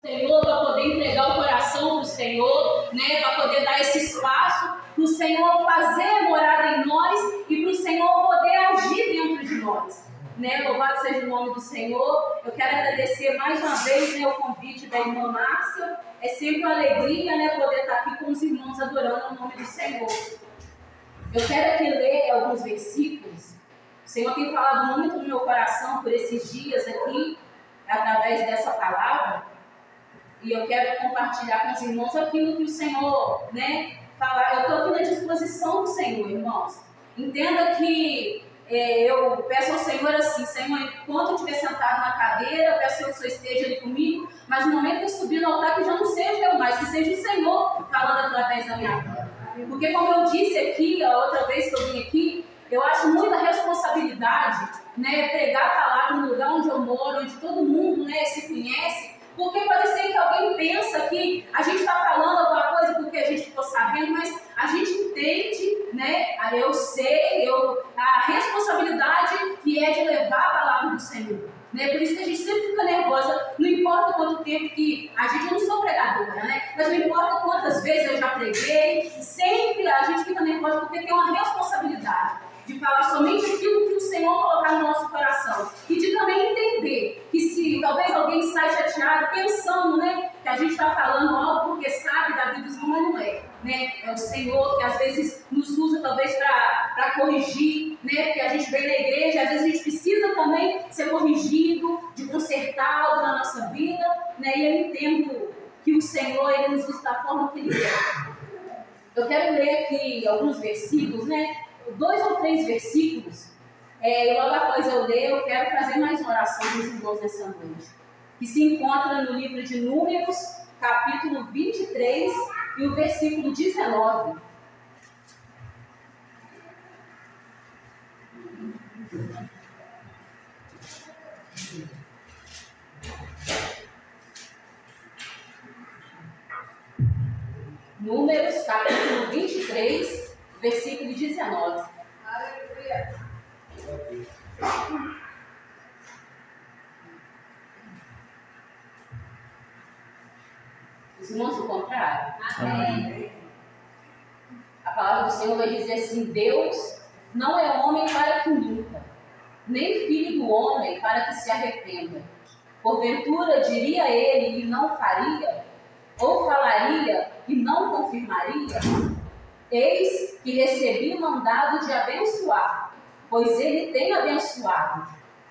Senhor, para poder entregar o coração para o Senhor, né, para poder dar esse espaço para o Senhor fazer morada em nós e para o Senhor poder agir dentro de nós. Né? Louvado seja o nome do Senhor. Eu quero agradecer mais uma vez, né, o convite da irmã Márcia. É sempre uma alegria, né, poder estar aqui com os irmãos adorando o nome do Senhor. Eu quero aqui ler alguns versículos. O Senhor tem falado muito no meu coração por esses dias aqui, através dessa palavra. E eu quero compartilhar com os irmãos aquilo que o Senhor, né, falar. Eu estou aqui na disposição do Senhor, irmãos. Entenda que eu peço ao Senhor assim: Senhor, enquanto eu estiver sentado na cadeira, eu peço que o Senhor esteja ali comigo, mas no momento que eu subir no altar, que já não seja eu mais, que seja o Senhor falando através da minha vida. Porque como eu disse aqui, a outra vez que eu vim aqui, eu acho muita responsabilidade, né, pregar a palavra no lugar onde eu moro, onde todo mundo, né, se conhece. Porque pode ser que alguém pensa que a gente está falando alguma coisa porque a gente ficou sabendo, mas a gente entende, né? Eu sei, a responsabilidade que é de levar a palavra do Senhor. Né? Por isso que a gente sempre fica nervosa, não importa quanto tempo que a gente, eu não sou pregadora, né? Mas não importa quantas vezes eu já preguei, sempre a gente fica nervosa porque tem uma responsabilidade de falar somente aquilo que o Senhor colocar no nosso coração. E de também entender que se talvez alguém saia chateado pensando, né, que a gente está falando algo porque sabe da vida dos irmãos, não é. Né? É o Senhor que às vezes nos usa talvez para corrigir, né? Porque a gente vem na igreja, às vezes a gente precisa também ser corrigido, de consertar algo na nossa vida, né? E eu entendo que o Senhor, Ele nos usa da forma que Ele quer. Eu quero ler aqui alguns versículos, né? 2 ou 3 versículos, e logo após eu ler, eu quero fazer mais uma oração dos irmãos nessa noite, que se encontra no livro de Números, capítulo 23, e o versículo 19. Números, capítulo 23, versículo 19. Aleluia. Os irmãos encontraram? Amém. A palavra do Senhor vai dizer assim: Deus não é homem para que minta, nem filho do homem para que se arrependa. Porventura diria ele e não faria? Ou falaria e não confirmaria? Eis que recebi mandado de abençoar, pois ele tem abençoado,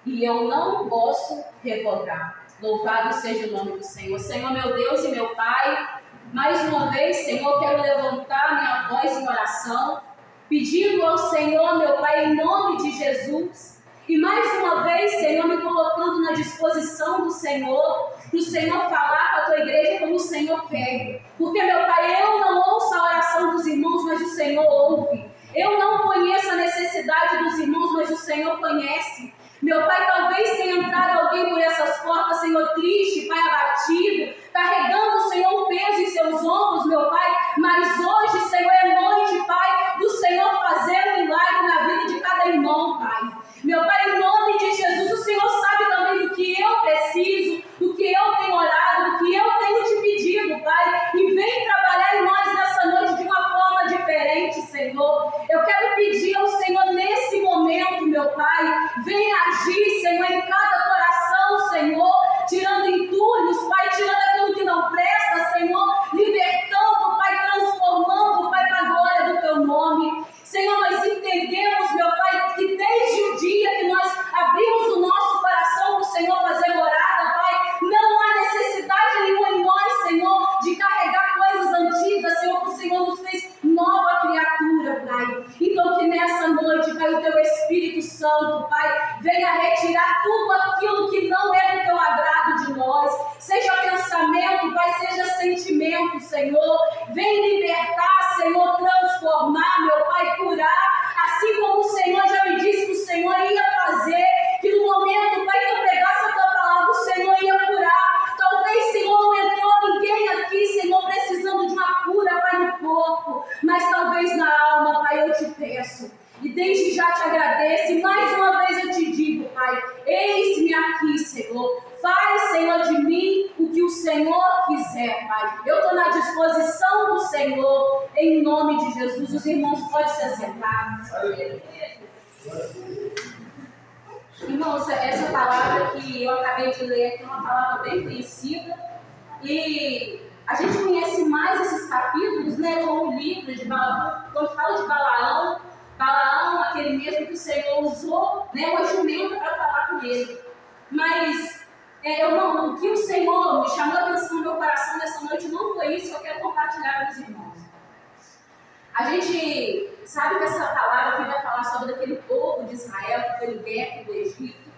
e eu não posso revogar. Louvado seja o nome do Senhor. Senhor, meu Deus e meu Pai, mais uma vez, Senhor, quero levantar minha voz em oração, pedindo ao Senhor, meu Pai, em nome de Jesus, e mais uma vez, Senhor, me colocando na disposição do Senhor, para o Senhor falar com a tua igreja como o Senhor quer. Porque, meu Pai, eu não ouço a oração dos irmãos, mas o Senhor ouve. Eu não conheço a necessidade dos irmãos, mas o Senhor conhece. Meu Pai, talvez tenha entrado alguém por essas portas, Senhor, triste, Pai, abatido, carregando, Senhor, um peso em seus ombros, meu Pai. Mas hoje, Senhor, é noite, Pai, do Senhor fazer um milagre na vida de cada irmão, Pai. Meu Pai, em nome de Jesus, o Senhor sabe também do que eu preciso, do que eu tenho orado, do que eu tenho te pedido, Pai. E vem trabalhar em nós nessa noite de uma forma diferente, Senhor. Eu quero pedir ao Senhor nesse momento, meu Pai, venha agir, Senhor, em cada coração, Senhor, tirando entulhos, Pai, tirando aquilo que não presta, Senhor, libertando, Pai, transformando, Pai, para a glória do Teu nome. Senhor, nós entendemos, meu Pai, que desde o dia que nós abrimos o nosso coração para o Senhor fazer morada, Pai, não há necessidade nenhuma em nós, Senhor, de carregar coisas antigas, Senhor, que o Senhor nos fez nova criatura, Pai. Então que nessa noite, Pai, o Teu Espírito Santo, Pai, venha retirar tudo aquilo que não é do Teu agrado de nós, seja pensamento, Pai, seja sentimento, Senhor. Vem libertar, Senhor, transformar, meu Pai, curar, assim como o Senhor já me disse que o Senhor ia fazer, que no momento, Pai, que eu pregasse a Tua palavra, o Senhor ia curar. Talvez, Senhor, não entrou ninguém aqui, Senhor, precisando de uma cura, Pai, no corpo, mas talvez na alma, Pai, eu te peço. E desde já te agradeço, e mais uma vez eu te digo, Pai, eis-me aqui, Senhor. Faz, Senhor, de mim o que o Senhor Senhor quiser, Pai. Eu estou na disposição do Senhor, em nome de Jesus. Os irmãos podem se assentar. Irmãos, essa palavra que eu acabei de ler aqui é uma palavra bem conhecida. E a gente conhece mais esses capítulos, né, com o livro de Balaão. Quando fala de Balaão, aquele mesmo que o Senhor usou, né, uma jumenta para falar com ele. Mas o que o Senhor me chamou a atenção no meu coração nessa noite não foi isso que eu quero compartilhar com os irmãos. A gente sabe que essa palavra aqui vai falar sobre aquele povo de Israel que foi liberto do Egito.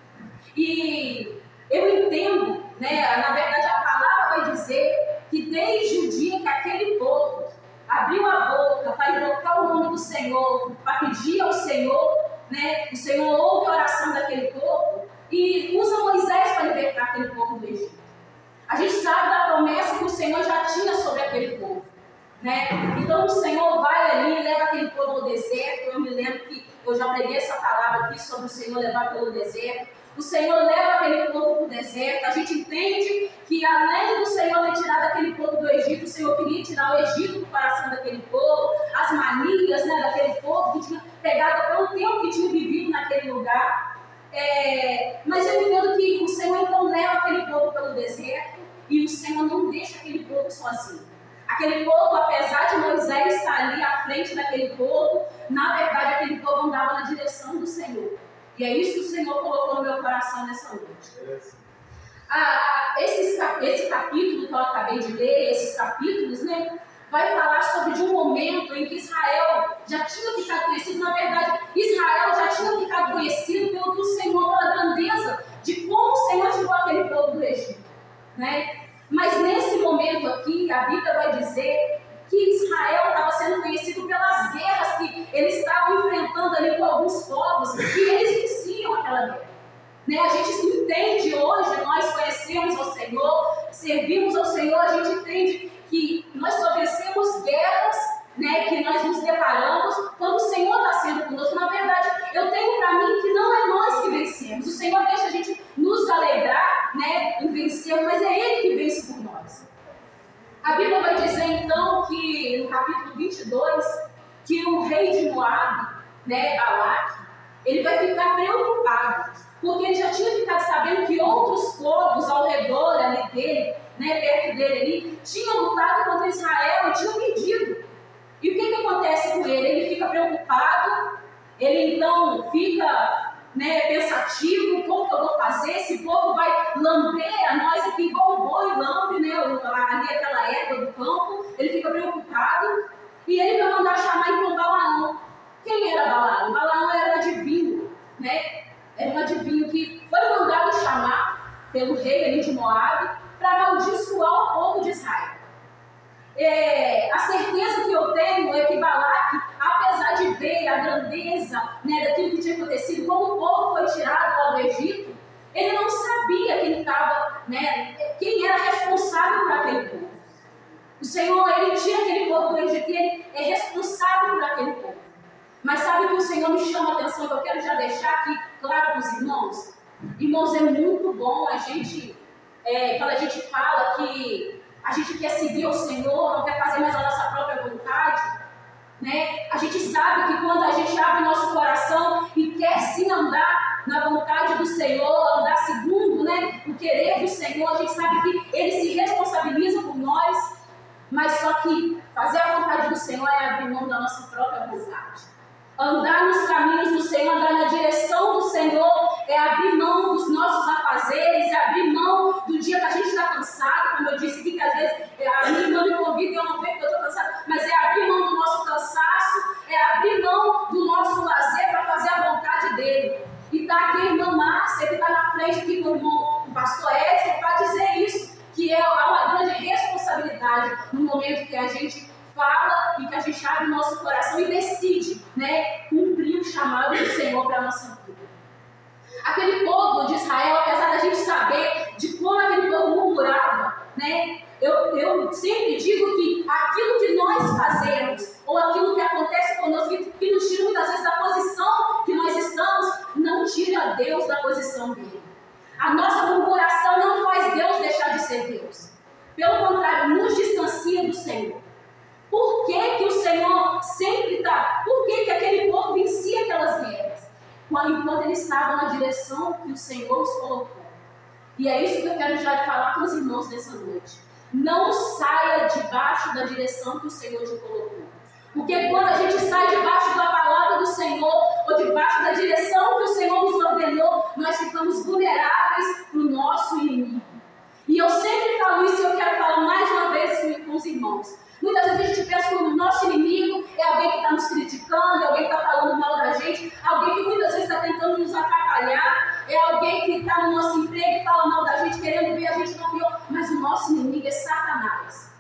E eu entendo, né, na verdade a palavra vai dizer que desde o dia que aquele povo abriu a boca para invocar o nome do Senhor, para pedir ao Senhor, né, o Senhor ouve a oração daquele povo e usa Moisés para libertar aquele povo do Egito. A gente sabe da promessa que o Senhor já tinha sobre aquele povo, né? Então o Senhor vai ali e leva aquele povo ao deserto. Eu me lembro que eu já preguei essa palavra aqui sobre o Senhor levar pelo deserto. O Senhor leva aquele povo para o deserto. A gente entende que além do Senhor ter tirado aquele povo do Egito, o Senhor queria tirar o Egito do coração daquele povo, as manias, né, daquele povo que tinha pegado pelo tempo que tinha vivido naquele lugar. Mas eu entendo que o Senhor então leva aquele povo pelo deserto e o Senhor não deixa aquele povo sozinho. Aquele povo, apesar de Moisés estar ali à frente daquele povo, na verdade aquele povo andava na direção do Senhor. E é isso que o Senhor colocou no meu coração nessa noite. Esse capítulo que eu acabei de ler, esses capítulos, né, vai falar sobre de um momento em que Israel já tinha ficado conhecido. Na verdade, Israel já tinha ficado conhecido pelo Senhor, pela grandeza de como o Senhor tirou aquele povo do Egito, né? Mas nesse momento aqui, a Bíblia vai dizer que Israel estava sendo conhecido pelas guerras que eles estavam enfrentando ali com alguns povos, e eles venciam aquela guerra. Né? A gente entende hoje, nós conhecemos ao Senhor, servimos ao Senhor, a gente entende que nós só vencemos guerras, né, que nós nos deparamos quando o Senhor está sendo conosco. Na verdade, eu tenho para mim que não é nós que vencemos. O Senhor deixa a gente nos alegrar, né, em vencer, mas é Ele que vence por nós. A Bíblia vai dizer então que no capítulo 22, que o rei de Moabe, né, Balaque, ele vai ficar preocupado, porque ele já tinha ficado sabendo que outros povos ao redor ali dele, né, perto dele ali, tinham lutado contra Israel e tinham perdido. E o que acontece com ele? Ele fica preocupado, ele então fica, né, pensativo: como que eu vou fazer? Esse povo vai lamber a nós aqui igual o boi lambe, né, ali aquela erva do campo. Ele fica preocupado e ele vai mandar chamar então Balaão. Quem era Balaão? Balaão era um adivinho, né? Era um adivinho que foi mandado chamar pelo rei ali de Moabe para amaldiçoar o povo de Israel. A certeza que eu tenho é que Balaque, apesar de ver a grandeza, né, daquilo que tinha acontecido, como o povo foi tirado lá do Egito, ele não sabia quem estava, né, quem era responsável por aquele povo. O Senhor, ele tira aquele povo do Egito e ele é responsável por aquele povo. Mas sabe que o Senhor me chama a atenção, que eu quero já deixar aqui claro para os irmãos? Irmãos, é muito bom a gente, quando a gente fala que a gente quer seguir o Senhor, não quer fazer mais a nossa própria vontade, né? A gente sabe que quando a gente abre o nosso coração e quer sim andar na vontade do Senhor, andar segundo, né, o querer do Senhor, a gente sabe que Ele se responsabiliza por nós, mas só que fazer a vontade do Senhor é abrir mão da nossa própria vontade. Andar nos caminhos do Senhor, andar na direção do Senhor, é abrir mão dos nossos afazeres, é abrir mão do dia que a gente está cansado, como eu disse aqui, que às vezes a minha irmã me convida e eu não vejo que eu estou cansada, mas é abrir mão do nosso cansaço, é abrir mão do nosso lazer para fazer a vontade dele. E está aqui a irmã Márcia, que está na frente aqui com o pastor Edson, para dizer isso, que é uma grande responsabilidade no momento que a gente fala e que a gente abre o nosso coração e decide, né, cumprir o chamado do Senhor para a nossa vida. Aquele povo de Israel, apesar da gente saber de como aquele povo murmurava, né, eu sempre digo que aquilo que nós fazemos, ou aquilo que acontece conosco, que nos tira muitas vezes da posição que nós estamos, não tira Deus da posição dele. A nossa murmuração não faz Deus deixar de ser Deus. Pelo contrário, nos distancia do Senhor. Por que o Senhor sempre está? Por que aquele povo vencia aquelas guerras? Enquanto eles estavam na direção que o Senhor os colocou. E é isso que eu quero já falar com os irmãos nessa noite. Não saia debaixo da direção que o Senhor te colocou. Porque quando a gente sai debaixo da palavra do Senhor, ou debaixo da direção que o Senhor nos ordenou, nós ficamos vulneráveis para o nosso inimigo. E eu sempre falo isso e eu quero falar mais uma vez com os irmãos. Muitas vezes a gente pensa que o nosso inimigo é alguém que está nos criticando, é alguém que está falando mal da gente, alguém que muitas vezes está tentando nos atrapalhar, é alguém que está no nosso emprego e fala mal da gente, querendo ver a gente no pior. Mas o nosso inimigo é Satanás.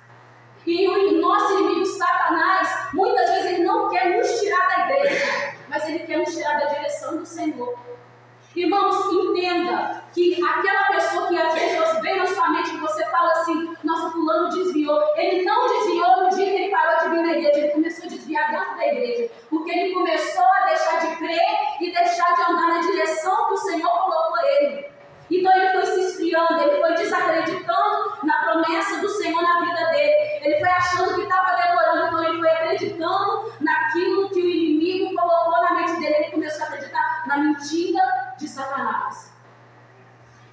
E o nosso inimigo Satanás, muitas vezes ele não quer nos tirar da igreja, mas ele quer nos tirar da direção do Senhor. Irmãos, entenda que aquela pessoa que às vezes vem na sua mente e você fala assim, nossa, fulano desviou. Ele não desviou no dia que ele parou de vir na igreja, ele começou a desviar dentro da igreja. Porque ele começou a deixar de crer e deixar de andar na direção que o Senhor colocou ele. Então ele foi se esfriando, ele foi desacreditando na promessa do Senhor na vida dele. Ele foi achando que estava demorando, então ele foi acreditando naquilo que o inimigo colocou na mente dele. Ele começou a acreditar na mentira de Satanás.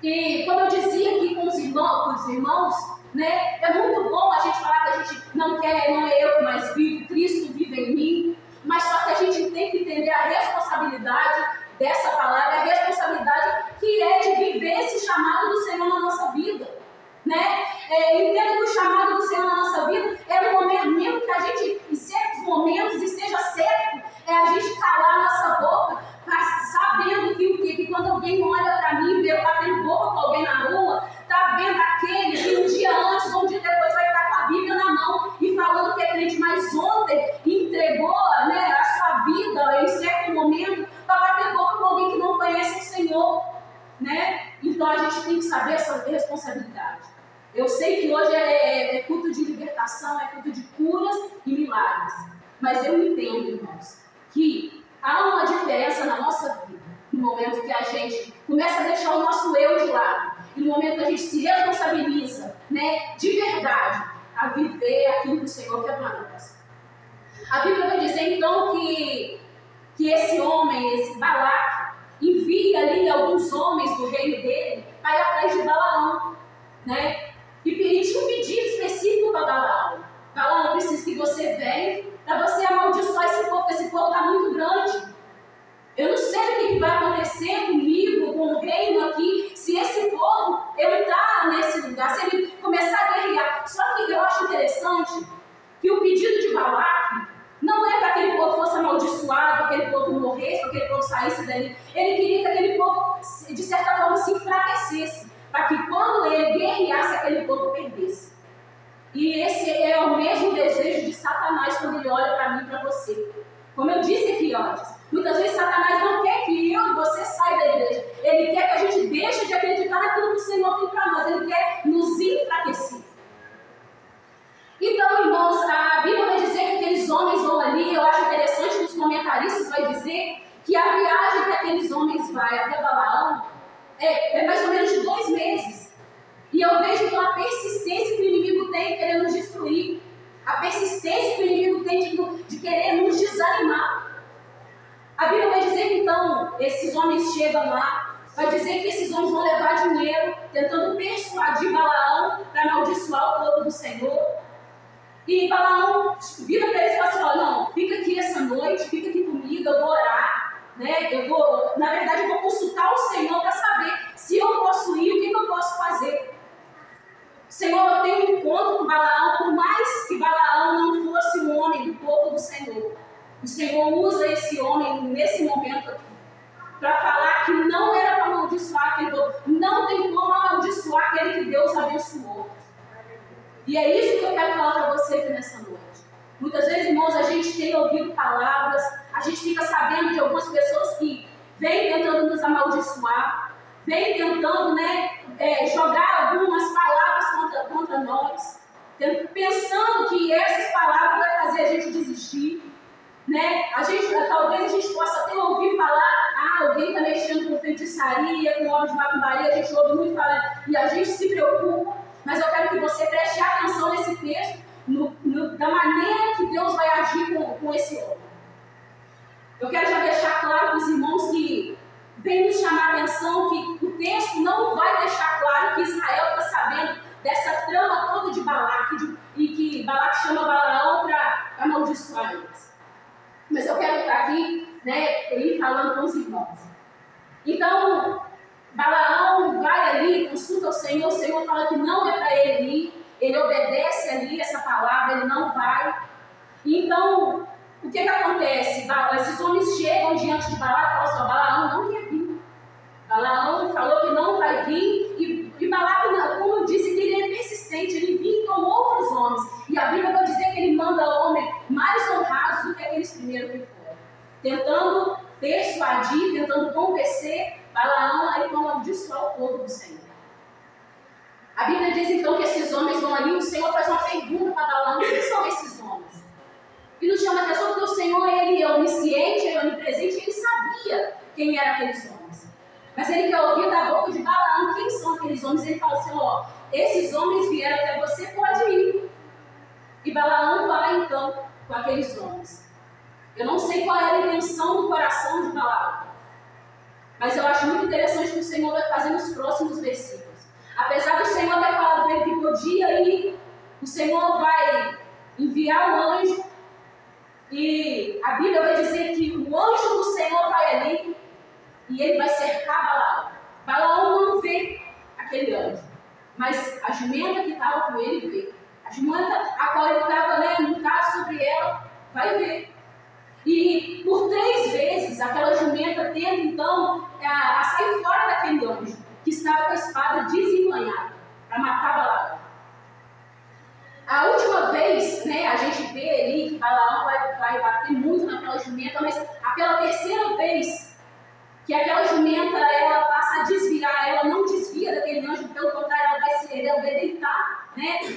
E como eu dizia aqui com os irmãos, né, é muito bom a gente falar que a gente não é eu que mais vivo, Cristo vive em mim, mas só que a gente tem que entender a responsabilidade dessa palavra, a responsabilidade que é de viver esse chamado do Senhor na nossa vida, né? Entenda que o chamado do Senhor na nossa vida é no momento mesmo que a gente, em certos momentos, esteja certo, é a gente calar a nossa boca, sabendo que quando alguém olha para mim, vê eu batendo boca com alguém na rua, tá vendo aquele que um dia antes ou um dia depois vai estar com a Bíblia na mão e falando que é crente, mas ontem entregou, né, a sua vida em certo momento para bater boca com alguém que não conhece o Senhor, né? Então a gente tem que saber essa responsabilidade. Eu sei que hoje é culto de libertação, é culto de curas e milagres, mas eu entendo, irmãos, que há uma diferença na nossa vida, no momento que a gente começa a deixar o nosso eu de lado, e no momento que a gente se responsabiliza, né, de verdade, a viver aquilo que o Senhor quer para nós. A Bíblia vai dizer então que esse homem, esse Balaque, envia ali alguns homens do reino dele para ir atrás de Balaão, né? E tinha um pedido específico para Balaão. Balaão, eu preciso que você venha para você amaldiçoar esse povo, porque esse povo está muito grande. Eu não sei o que vai acontecer comigo, com o reino aqui, se esse povo entrar nesse lugar, se ele começar a guerrear. Só que eu acho interessante que o pedido de Balaque não é para que aquele povo fosse amaldiçoado, para que aquele povo morresse, para que aquele povo saísse dali. Ele queria que aquele povo, de certa forma, se enfraquecesse, para que quando ele guerreasse, aquele povo perdesse. E esse é o mesmo desejo de Satanás quando ele olha para mim e para você. Como eu disse aqui antes, muitas vezes Satanás não quer que eu e você saia da igreja. Ele quer que a gente deixe de acreditar naquilo que o Senhor tem para nós. Ele quer nos enfraquecer. Então, irmãos, a Bíblia vai dizer que aqueles homens vão ali. Eu acho interessante que os comentaristas vão dizer que a viagem que aqueles homens vão até Balaão é mais ou menos de 2 meses. E eu vejo pela persistência que o inimigo tem querendo nos destruir. A persistência que o inimigo tem de querer nos desanimar. A Bíblia vai dizer que então esses homens chegam lá, vai dizer que esses homens vão levar dinheiro, tentando persuadir Balaão para amaldiçoar o povo do Senhor. E Balaão vira para eles e fala assim: ó, não, fica aqui essa noite, fica aqui comigo, eu vou orar, né? Na verdade, eu vou consultar o Senhor para saber se eu posso ir, o que eu posso fazer. Senhor, eu tenho um encontro com Balaão, por mais que Balaão não fosse um homem do povo do Senhor. O Senhor usa esse homem nesse momento aqui para falar que não era para amaldiçoar aquele povo. Não tem como amaldiçoar aquele que Deus abençoou. E é isso que eu quero falar para você aqui nessa noite. Muitas vezes, irmãos, a gente tem ouvido palavras, a gente fica sabendo de algumas pessoas que vêm tentando nos amaldiçoar, vêm tentando, jogar algumas palavras contra nós, pensando que essas palavras vão fazer a gente desistir. Né? Talvez a gente possa até ouvir falar, alguém está mexendo com feitiçaria, com obra de macumbaria, a gente ouve muito falar, e a gente se preocupa. Mas eu quero que você preste atenção nesse texto, da maneira que Deus vai agir com esse homem. Eu quero já deixar claro para os irmãos que vem nos chamar a atenção que o texto não vai deixar claro que Israel está sabendo dessa trama toda de Balaque, e que Balaque chama Balaão para amaldiçoar eles. Mas eu quero estar aqui, ir falando com os irmãos. Então, Balaão vai ali, consulta o Senhor fala que não é para ele ir, ele obedece ali essa palavra, ele não vai. Então, o que acontece? Esses homens chegam diante de Balaão e falam assim: Balaão não quer vir. Balaão falou que não vai vir, e Balaão, como eu disse, ele é persistente, ele vinha com outros homens. E a Bíblia vai dizer que ele manda homens mais honrados do que aqueles primeiros que foram, tentando persuadir, tentando convencer Balaão a ir amaldiçoar o povo do Senhor. A Bíblia diz então que esses homens vão ali, o Senhor faz uma pergunta para Balaão: quem são esses homens? E nos chama a atenção porque o Senhor, ele é onisciente, ele é onipresente, ele sabia quem eram aqueles homens. Mas ele quer ouvir da boca de Balaão quem são aqueles homens. Ele fala assim: esses homens vieram até você, pode ir. E Balaão vai então com aqueles homens. Eu não sei qual era a intenção do coração de Balaão, mas eu acho muito interessante o que o Senhor vai fazer nos próximos versículos. Apesar do Senhor ter falado para ele que podia ir, o Senhor vai enviar um anjo, e a Bíblia vai dizer que o anjo do Senhor vai ali e ele vai cercar Balaão. Balaão não vê aquele anjo, mas a jumenta que estava com ele vê. A jumenta a qual ele estava montado sobre ela vai ver. E por 3 vezes aquela jumenta tenta então a sair fora daquele anjo que estava com a espada desembanhada para matar Balaão. A última vez, a gente vê ali que Balaão vai bater muito naquela jumenta, mas aquela terceira vez que aquela jumenta ela passa a desviar, ela não desvia daquele anjo, pelo contrário, ela vai deitar,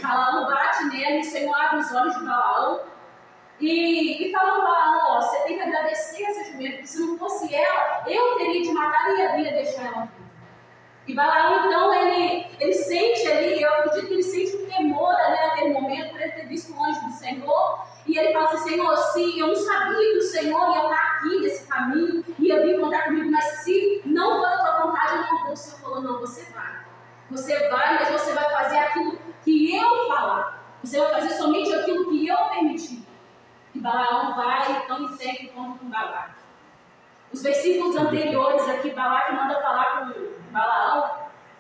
Balaão bate nela e o Senhor abre os olhos de Balaão e fala para Balaão: você tem que agradecer essa jumenta, porque se não fosse ela, eu teria te matado e ia deixar ela viva. E Balaão, então, ele sente ali, eu acredito que ele sente um temor ali naquele momento, por ele ter visto o anjo do Senhor. E ele fala assim: Senhor, sim, eu não sabia que o Senhor ia estar aqui nesse caminho, ia vir contar comigo, mas se não for da tua vontade, eu não vou. O Senhor falou: não, você vai. Você vai, mas você vai fazer aquilo que eu falar. Você vai fazer somente aquilo que eu permitir. E Balaão vai, então, e tem que conta com Balaque. Os versículos anteriores aqui, Balaque manda falar com Balaão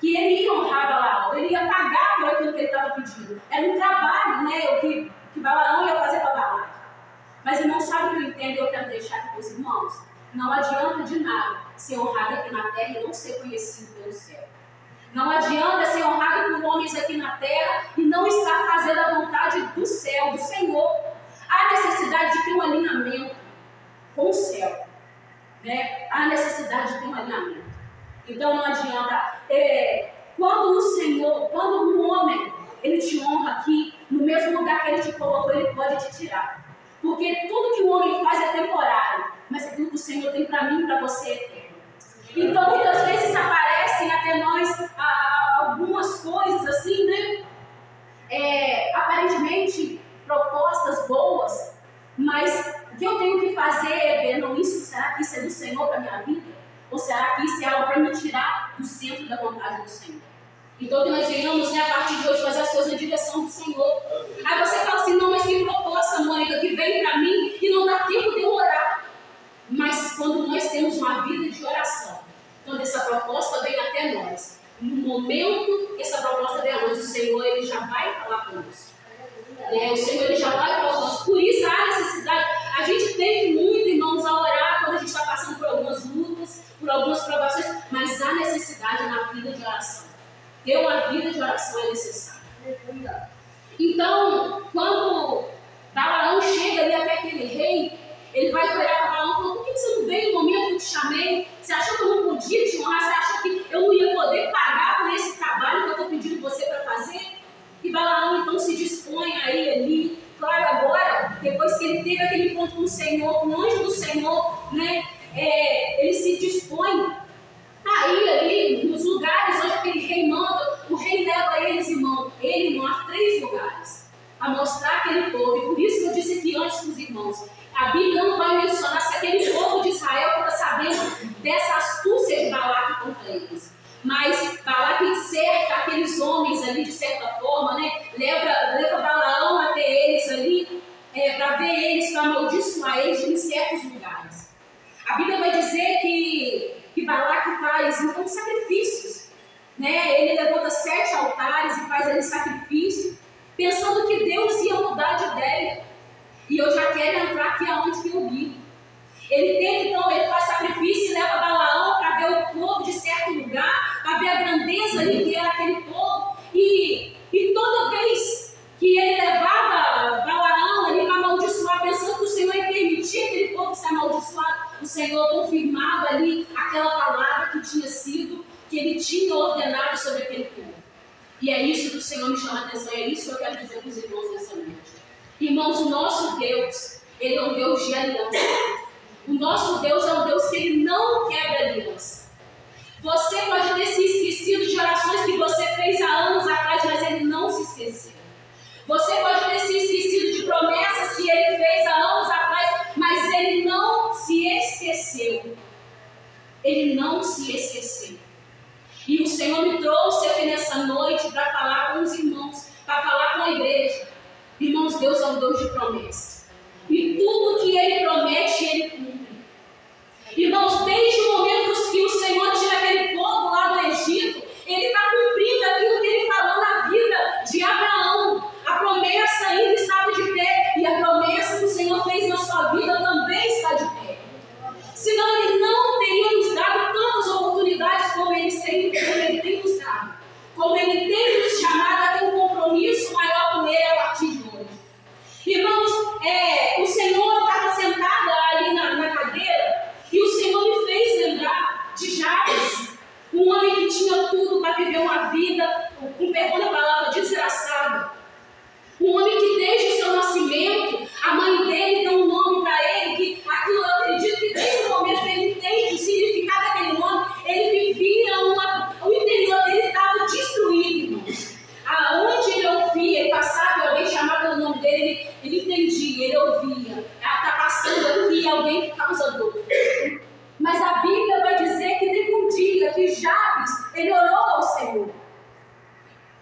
que ele ia honrar Balaão, ele ia pagar por aquilo que ele estava pedindo. Era um trabalho, o que Balaão ia fazer para Balaque. Mas irmão, sabe o que eu entendo e eu quero deixar aqui para os irmãos? Não adianta de nada ser honrado aqui na terra e não ser conhecido pelo céu. Não adianta ser honrado por homens aqui na terra e não estar fazendo a vontade do céu, do Senhor. Há necessidade de ter um alinhamento com o céu. Há necessidade de ter um alinhamento. Então não adianta. Quando o Senhor, quando um homem, ele te honra aqui, no mesmo lugar que ele te colocou, ele pode te tirar. Porque tudo que o homem faz é temporário, mas aquilo que o Senhor tem para mim e para você é eterno. Então muitas vezes aparecem até nós algumas coisas assim, aparentemente propostas boas, mas o que eu tenho que fazer é ver: não, será que isso é do Senhor para a minha vida? Ou será que isso é algo para me tirar do centro da vontade do Senhor? Então que nós venhamos, a partir de hoje, fazer as coisas na direção do Senhor. Aí você fala assim: não, mas tem proposta, Mônica, que vem para mim e não dá tempo de eu orar. Mas quando nós temos uma vida de oração, quando essa proposta vem até nós, no momento que essa proposta vem a nós, o Senhor ele já vai falar conosco. O Senhor ele já vai falar conosco. Por isso há necessidade. A gente tem muito, irmãos, a orar quando a gente está passando por algumas lutas, por algumas provações, mas há necessidade na vida de oração. Ter uma vida de oração é necessário. Então, quando Balaão chega ali até aquele rei, ele vai olhar para Balaão e falar: por que você não veio no momento que eu te chamei? Você achou que eu não podia te honrar? Você achou que eu não ia poder pagar por esse trabalho que eu estou pedindo você para fazer? E Balaão então se dispõe a ir ali. Claro, agora, depois que ele teve aquele encontro com o Senhor, com o anjo do Senhor, ele se dispõe a ir ali nos lugares onde aquele rei manda. O rei leva eles, irmão. a mostrar aquele povo. E por isso que eu disse aqui antes para os irmãos, a Bíblia não vai mencionar se aquele povo de Israel estava sabendo dessa astúcia de Balaque contra eles. Mas Balaque cerca aqueles homens ali, de certa forma, né? Leva Balaão até eles ali, para ver eles, para amaldiçoar eles em certos lugares. A Bíblia vai dizer que Balaque faz, então, sacrifícios. Né? Ele levanta 7 altares e faz ali sacrifício, pensando que Deus ia mudar de ideia. E eu já quero entrar aqui aonde que eu vi. Ele tenta, então, ele faz sacrifício e leva Balaão para ver o povo de certo lugar, para ver a grandeza ali que era aquele povo. E toda vez que ele levava Balaão ali para amaldiçoar, pensando que o Senhor ia permitir aquele povo ser amaldiçoado, o Senhor confirmava ali aquela palavra que ele tinha ordenado sobre aquele povo. E é isso que o Senhor me chama a atenção, é isso que eu quero dizer para os irmãos nessa noite. Irmãos, o nosso Deus, Ele é um Deus de aliança. O nosso Deus é um Deus que Ele não quebra aliança. Você pode ter se esquecido de orações que você fez há anos atrás, mas Ele não se esqueceu. Você pode ter se esquecido de promessas que Ele fez há anos atrás, mas Ele não se esqueceu. Ele não se esqueceu. E o Senhor me trouxe aqui nessa noite para falar com os irmãos, para falar com a igreja. Irmãos, Deus é um Deus de promessa. E tudo que Ele promete, Ele cumpre. Irmãos, desde o momento que o Senhor tira aquele povo lá do Egito, Ele está cumprindo aquilo que Ele falou na vida de Abraão. A promessa ainda estava de pé. E a promessa que o Senhor fez na sua vida também está de pé. Senão Ele não teria nos dado tantas oportunidades como Ele tem nos dado. Como Ele tem nos chamado a ter um compromisso maior com Ele a partir de hoje. Irmãos, o Senhor estava sentado ali na cadeira e o Senhor me fez lembrar de Jabes, um homem que tinha tudo para viver uma vida, com perdão da palavra, desgraçada. Um homem que desde o seu nascimento, a mãe dele deu um nome para ele, que aquilo eu acredito que desde o momento que ele entende o significado daquele nome, ele vivia o interior dele estava destruído, irmãos. Aonde ele ouvia, ele passava e alguém chamava pelo nome dele, ele entendia, ele ouvia. Está passando aqui alguém que causa dor. Mas a Bíblia vai dizer que teve um dia que Jabes, ele orou ao Senhor.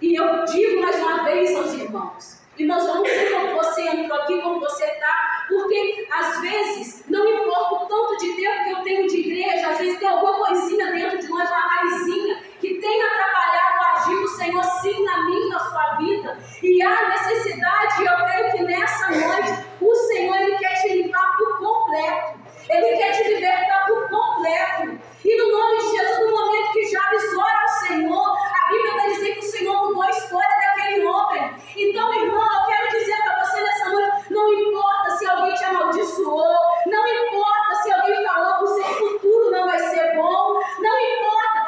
E eu digo mais uma vez aos irmãos, irmãos, eu não sei como você entrou aqui, como você está, porque às vezes, não importa o tanto de tempo que eu tenho de igreja, às vezes tem alguma coisinha dentro de nós, uma raizinha, que tem atrapalhado o agir do Senhor sim na minha e na sua vida. E há necessidade, eu creio que nessa noite, o Senhor Ele quer te limpar por completo. Ele quer te libertar por completo. E no nome de Jesus, no momento que Jabes ora ao Senhor, a Bíblia vai dizer que o Senhor mudou a história daquele homem. Então, irmão, eu quero dizer para você nessa noite, não importa se alguém te amaldiçoou, não importa se alguém falou que o seu futuro não vai ser bom, não importa,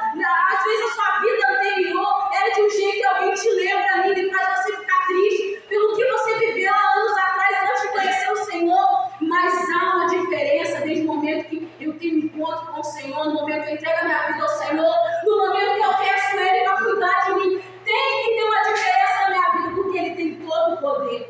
às vezes a sua vida anterior era de um jeito que alguém te lembra ainda e faz você ficar triste pelo que você viveu há anos atrás antes de conhecer o Senhor, mas há uma diferença desde o momento que eu tenho encontro com o Senhor, no momento que eu entrego a minha vida ao Senhor, no momento que eu peço Ele para cuidar de mim, tem que ter uma diferença na minha vida, porque Ele tem todo o poder.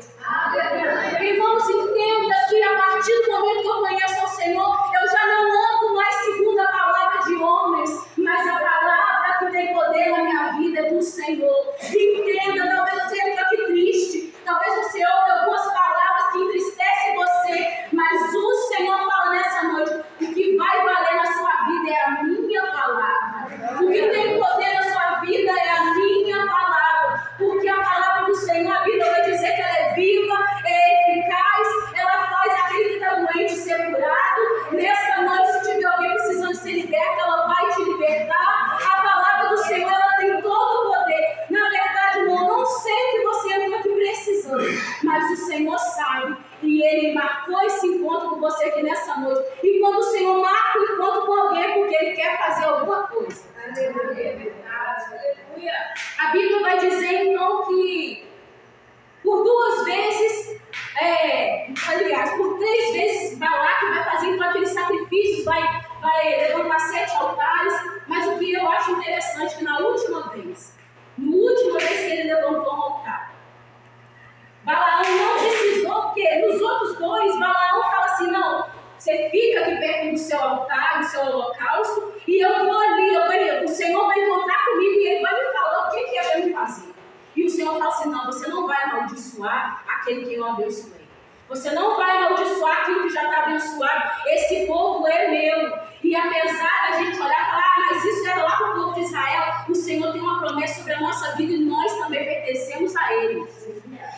Irmãos, entenda que a partir do momento que eu conheço o Senhor, eu já não ando mais segundo a palavra de homens, mas a palavra que tem poder na minha vida é do Senhor. Entenda, talvez você entre aqui triste, talvez você ouça algumas palavras que entristecem você, mas o Senhor fala nessa noite, o que vai valer na sua vida é a minha palavra. O que tem poder na sua vida é a minha palavra, porque a palavra do Senhor, a Bíblia vai dizer que ela é viva, é eficaz, ela faz aquele que está doente ser curado. Nessa noite, se tiver alguém precisando ser liberto, ela vai te libertar. A palavra do Senhor, ela tem todo o poder. Na verdade, irmão, eu não sei o que você entrou aqui precisando, mas o Senhor sabe. E Ele marcou esse encontro com você aqui nessa noite. E quando o Senhor marca o encontro com alguém, porque Ele quer fazer alguma coisa. Aleluia. A Bíblia vai dizer então que por 2 vezes, aliás, por 3 vezes, Balaque vai fazer então aqueles sacrifícios, vai levantar 7 altares. Mas o que eu acho interessante é que na última vez que ele levantou um altar, Balaão assim, não, você fica aqui perto do seu altar, do seu holocausto, e eu vou ali, o Senhor vai encontrar comigo e Ele vai me falar o que é para me fazer. E o Senhor fala assim, não, você não vai amaldiçoar aquele que eu abençoei. Você não vai amaldiçoar aquilo que já está abençoado. Esse povo é meu. E apesar da gente olhar e falar, mas isso era lá para o povo de Israel, o Senhor tem uma promessa sobre a nossa vida e nós também pertencemos a Ele.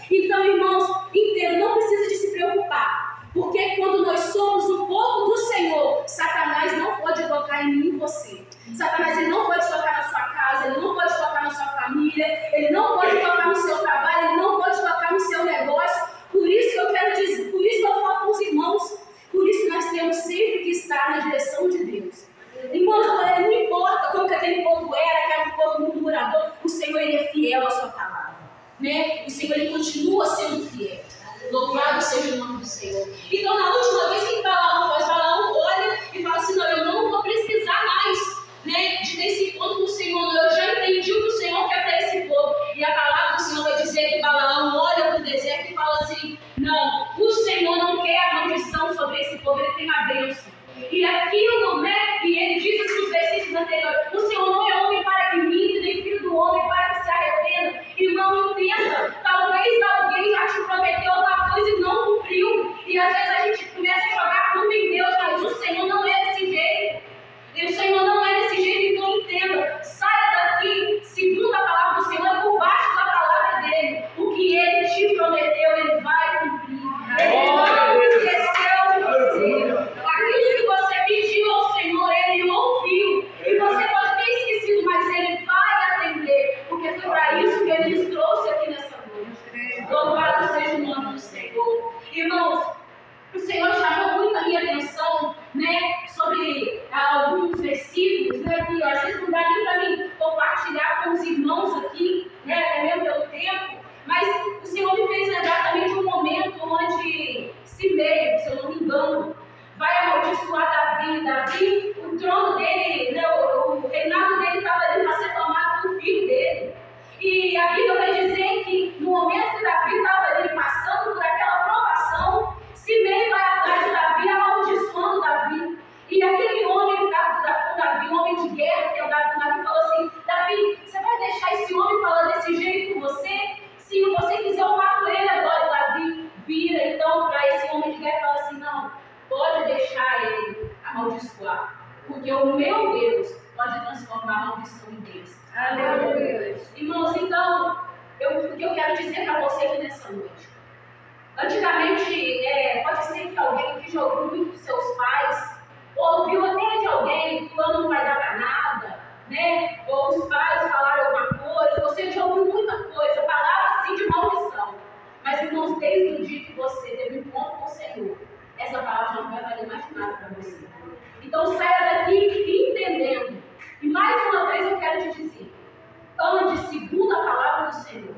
Então, irmãos, entendo, não precisa de se preocupar. Porque quando nós somos o povo do Senhor, Satanás não pode tocar em mim e em você. Satanás ele não pode tocar na sua casa, ele não pode tocar na sua família, ele não pode tocar no seu trabalho, ele não pode tocar no seu negócio. Por isso eu quero dizer, por isso eu falo com os irmãos, por isso que nós temos sempre que estar na direção de Deus. Irmãos, não importa como que aquele povo era, que era um povo murmurador, o Senhor ele é fiel à sua palavra. Né? O Senhor ele continua sendo fiel. Louvado seja o nome do Senhor. Então, na última vez que Balaão faz, Balaão olha e fala assim, não, eu não vou precisar mais, né, de ter esse encontro com o Senhor, não, eu já entendi o que o Senhor quer para esse povo. E a palavra do Senhor vai dizer que Balaão olha para o deserto e fala assim, não, o Senhor não quer a maldição sobre esse povo, ele tem a bênção. E aquilo, né, e ele diz assim nos versículos anteriores, o Senhor não é homem para que minta, nem filho do homem para que se arrependa. Irmão, entenda, talvez alguém já te prometeu alguma coisa e não cumpriu. E às vezes a gente começa a jogar culpa em Deus, mas o Senhor não é desse jeito. E o Senhor não é desse jeito, então entenda. Saia daqui, segundo a palavra do Senhor, por baixo da palavra dele. O que ele te prometeu, ele vai cumprir. Ele não esqueceu de você. Aquilo que você pediu ao Senhor, ele ouviu. E você pode ter esquecido, mas ele vai atender. Porque foi para isso que ele nos trouxe aqui nessa noite. Louvado seja o nome do Senhor. Irmãos, o Senhor chamou muito a minha atenção, né, sobre alguns versículos, né, que às vezes não dá nem para mim compartilhar com os irmãos aqui, né, até mesmo pelo tempo, mas o Senhor me fez lembrar também de um momento onde Simei, se eu não me engano, vai amaldiçoar Davi. Davi, o trono dele, né, o reinado dele estava ali para ser tomado pelo filho dele. E a Bíblia vai dizer que no momento que Davi estava ali passando por aquela provação, Simei vai atrás de Davi, amaldiçoando Davi. E aquele homem que estava com Davi, um homem de guerra, que andava com Davi, falou assim, Davi, você vai deixar esse homem falando desse jeito com você? Se você quiser, eu mato ele agora. Davi vira então para esse homem de guerra e fala assim, não, pode deixar ele amaldiçoar, porque o meu Deus pode transformar a maldição em Deus. Aleluia. Irmãos, então, o que eu quero dizer para você aqui nessa noite? Antigamente, pode ser que alguém que já ouviu muito dos seus pais, ou ouviu até de alguém, fulano não vai dar para nada, né? Ou os pais falaram alguma coisa, você já ouviu muita coisa, palavras assim de maldição. Mas, irmãos, desde o dia que você teve um encontro com o Senhor, essa palavra já não vai valer mais nada para você. Então, saia daqui entendendo. E mais uma vez eu quero te dizer, ande segundo a palavra do Senhor.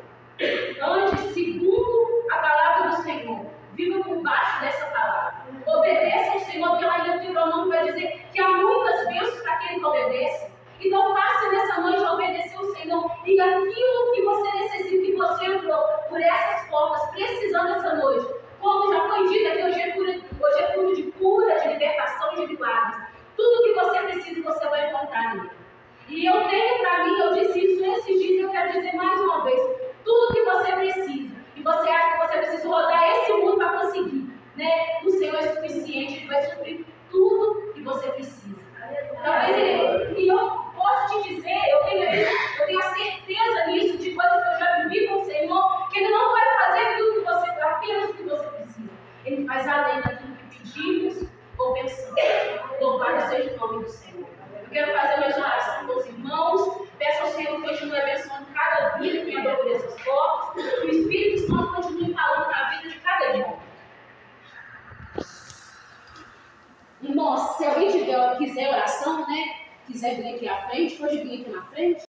Ande segundo a palavra do Senhor. Viva por baixo dessa palavra. Obedeça ao Senhor, porque lá em Deuteronômio vai dizer que há muitas bênçãos para aquele que obedece. Então passe nessa noite a obedecer ao Senhor. E aquilo que você necessita, que você entrou por essas portas, precisando essa noite, como já foi dito aqui, hoje é culto de cura, de libertação e de milagres. Tudo que você precisa, você vai encontrar nele. E eu tenho para mim, eu disse isso esses dias e eu quero dizer mais uma vez, tudo que você precisa, e você acha que você precisa rodar esse mundo para conseguir, né? O Senhor é suficiente, Ele vai suprir tudo que você precisa. Talvez Ele, e eu posso te dizer, eu tenho a certeza nisso, de coisas que eu já vivi com o Senhor, que Ele não vai fazer tudo que você, apenas o que você precisa. Ele faz além daquilo que pedimos ou pensamos. Louvado seja o nome do Senhor. Eu quero fazer mais uma oração com os irmãos. Peço ao Senhor que continue abençoando cada vida que abriu por essas portas. Que o Espírito Santo continue falando na vida de cada irmão. Irmãos, se alguém quiser oração, né? Quiser vir aqui à frente, pode vir aqui na frente.